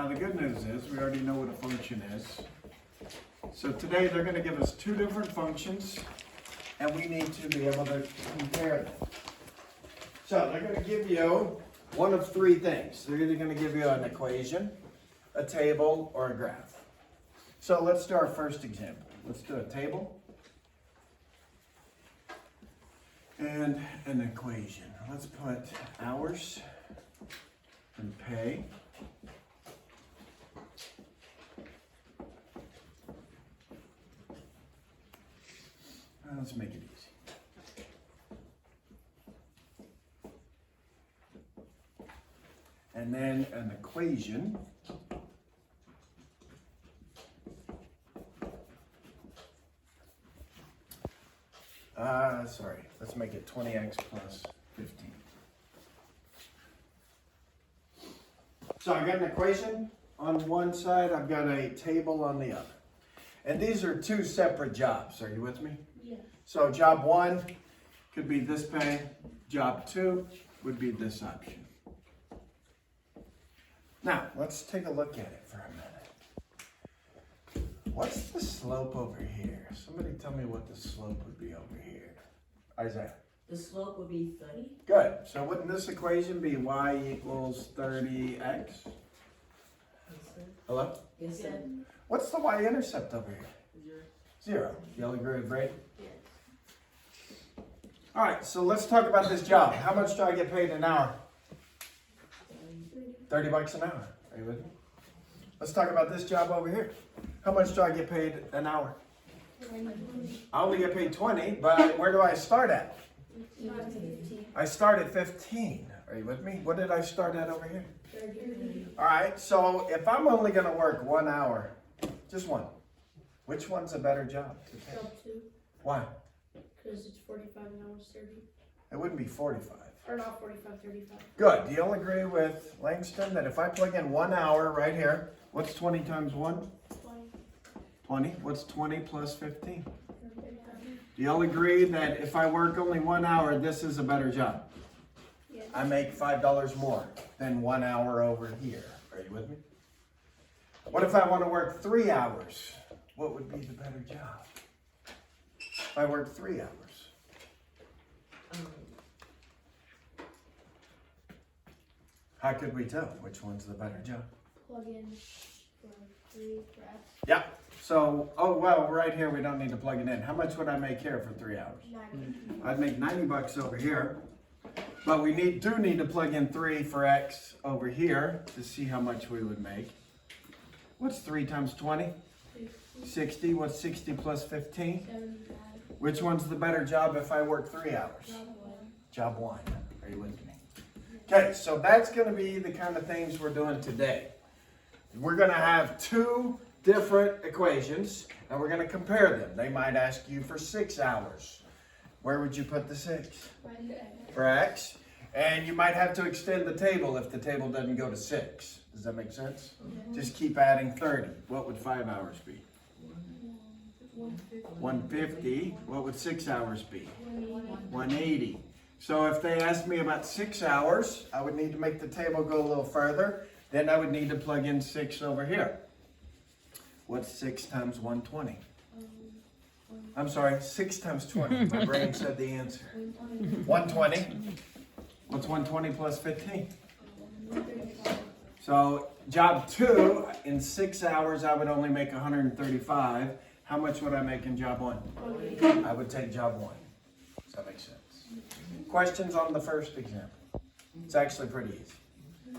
Now the good news is we already know what a function is. So today they're going to give us two different functions and we need to be able to compare them. So they're going to give you one of three things. They're either going to give you an equation, a table, or a graph. So let's do our first example. Let's do a table and an equation. Let's put hours and pay. Let's make it easy. And then an equation. Let's make it 20x plus 15. So I got an equation on one side, I've got a table on the other. And these are two separate jobs. Are you with me? Yeah. So job one could be this pay. Job two would be this option. Now, let's take a look at it for a minute. What's the slope over here? Somebody tell me what the slope would be over here. Isaiah. The slope would be 30. Good. So wouldn't this equation be y equals 30x? Yes, sir. Hello? Yes, sir. What's the y-intercept over here? 0. Y'all agree with Brady? Yes. All right, so let's talk about this job. How much do I get paid an hour? 30 bucks an hour. Are you with me? Let's talk about this job over here. How much do I get paid an hour? I only get paid 20, but where do I start at? I start at 15. Are you with me? What did I start at over here? 30. All right, so if I'm only going to work 1 hour, just one, which one's a better job to take? Job 2, Why? because it's 45 and I was 30. It wouldn't be 45. Or not 45, 35. Good. Do you all agree with Langston that if I plug in 1 hour right here, what's 20 times 1? 20. 20. What's 20 plus 15? 35. Do you all agree that if I work only 1 hour, this is a better job? Yes. I make $5 more than 1 hour over here. Are you with me? What if I want to work 3 hours? What would be the better job? If I work 3 hours. How could we tell which one's the better job? Plug in for 3 graphs. Yeah. So, oh, well, right here, we don't need to plug it in. How much would I make here for 3 hours? 90. I'd make 90 bucks over here. But we do need to plug in 3 for X over here to see how much we would make. What's 3 times 20? 60. What's 60 plus 15? 75. Which one's the better job if I work 3 hours? Job 1. Job 1. Are you with me? Okay, so that's going to be the kind of things we're doing today. We're going to have two different equations, and we're going to compare them. They might ask you for 6 hours. Where would you put the 6? Right there. For X. And you might have to extend the table if the table doesn't go to 6. Does that make sense? Just keep adding 30. What would 5 hours be? 150. What would 6 hours be? 180. So if they asked me about 6 hours, I would need to make the table go a little further. Then I would need to plug in 6 over here. What's 6 times 120? I'm sorry, 6 times 20. My brain said the answer. 120. What's 120 plus 15? So job 2, in 6 hours, I would only make 135. How much would I make in job 1? I would take job 1. Does that make sense? Questions on the first example? It's actually pretty easy.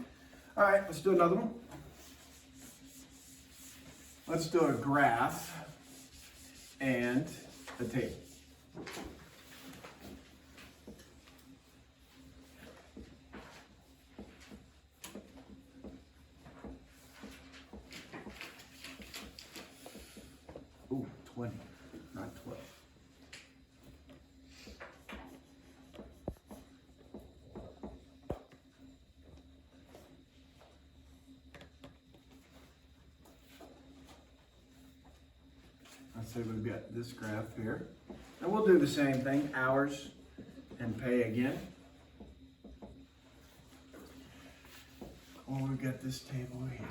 All right, let's do another one. Let's do a graph and a table. Ooh, 20, not 12. Let's say we've got this graph here. And we'll do the same thing, hours and pay again. Well, we've got this table here.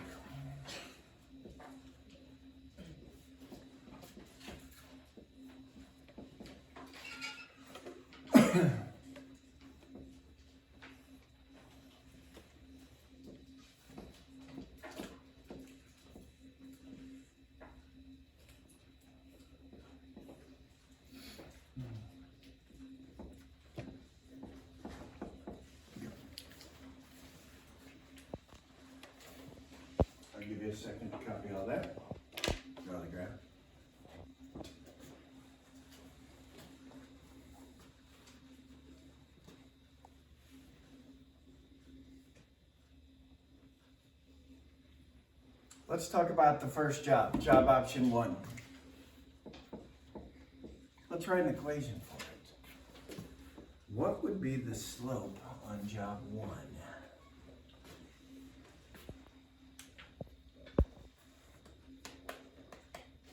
a second to copy all that. Draw the graph. Let's talk about the first job, job option 1. Let's write an equation for it. What would be the slope on job 1?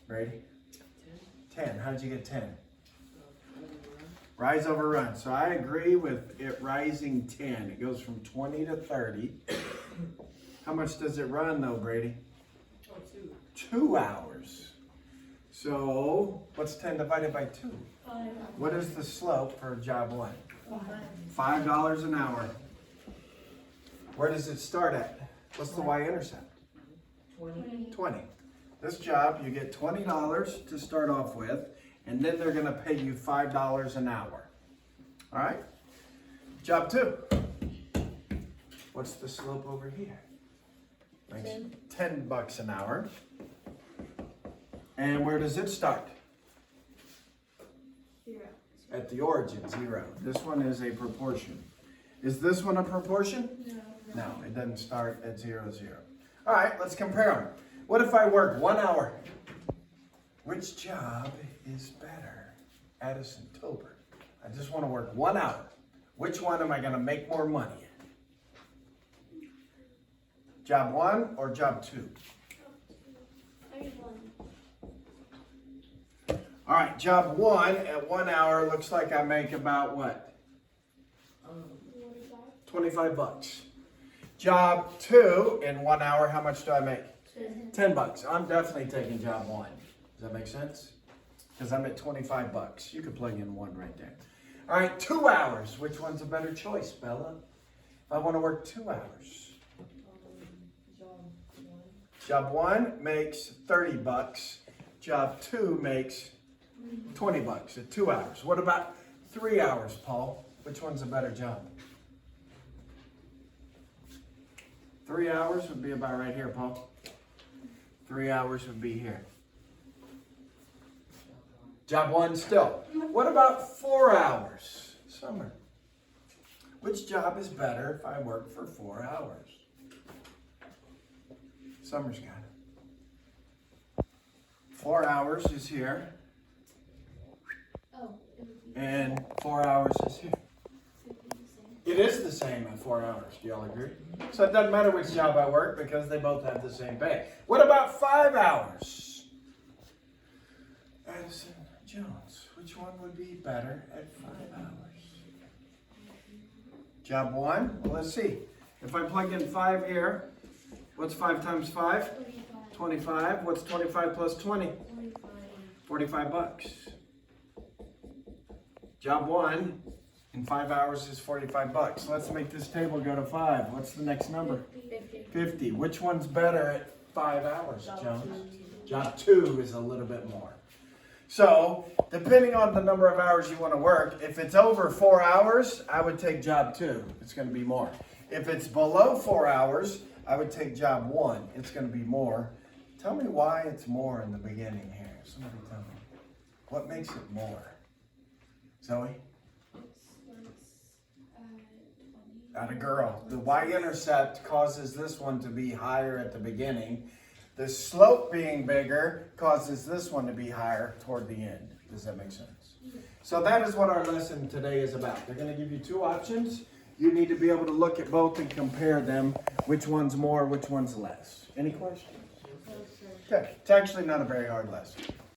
Brady? 10. How did you get 10? Rise over run. So I agree with it rising 10. It goes from 20 to 30. How much does it run though, Brady? 2 hours. So what's 10 divided by 2? 5. What is the slope for job 1? 5. $5 an hour. Where does it start at? What's the y-intercept? 20. This job, you get $20 to start off with, and then they're going to pay you $5 an hour. All right? Job 2. What's the slope over here? Makes 10 bucks an hour. And where does it start? 0. At the origin, 0. This one is a proportion. Is this one a proportion? No. No, it doesn't start at 0, 0. All right, let's compare them. What if I work 1 hour? Which job is better? Addison Tober. I just want to work 1 hour. Which one am I going to make more money in? Job 1 or job 2? All right, job 1 at 1 hour looks like I make about what? 25 bucks. Job 2 in 1 hour, how much do I make? 10 bucks. I'm definitely taking job 1. Does that make sense? Because I'm at 25 bucks. You could plug in 1 right there. All right, 2 hours. Which one's a better choice, Bella? If I want to work 2 hours. Job 1 makes 30 bucks. Job 2 makes 20 bucks at 2 hours. What about 3 hours, Paul? Which one's a better job? 3 hours would be about right here, Paul. 3 hours would be here. Job 1 still. What about 4 hours? Summer. Which job is better if I work for 4 hours? Summer's got it. 4 hours is here. Oh, it would be And 4 hours is here. the same. It is the same at 4 hours. Do y'all agree? So it doesn't matter which job I work because they both have the same pay. What about 5 hours? Addison Jones. Which one would be better at 5 hours? Job 1? Well, let's see. If I plug in 5 here, what's 5 times 5? 25. What's 25 plus 20? 45 bucks. Job 1 in 5 hours is 45 bucks. Let's make this table go to 5. What's the next number? 50. Which one's better at 5 hours, Jones? Job 2 is a little bit more. So, depending on the number of hours you want to work, if it's over 4 hours, I would take job 2. It's going to be more. If it's below 4 hours, I would take job 1. It's going to be more. Tell me why it's more in the beginning here. Somebody tell me. What makes it more? Zoe? Not a girl. The y-intercept causes this one to be higher at the beginning. The slope being bigger causes this one to be higher toward the end. Does that make sense? So that is what our lesson today is about. They're going to give you 2 options. You need to be able to look at both and compare them. Which one's more, which one's less. Any questions? Okay. It's actually not a very hard lesson.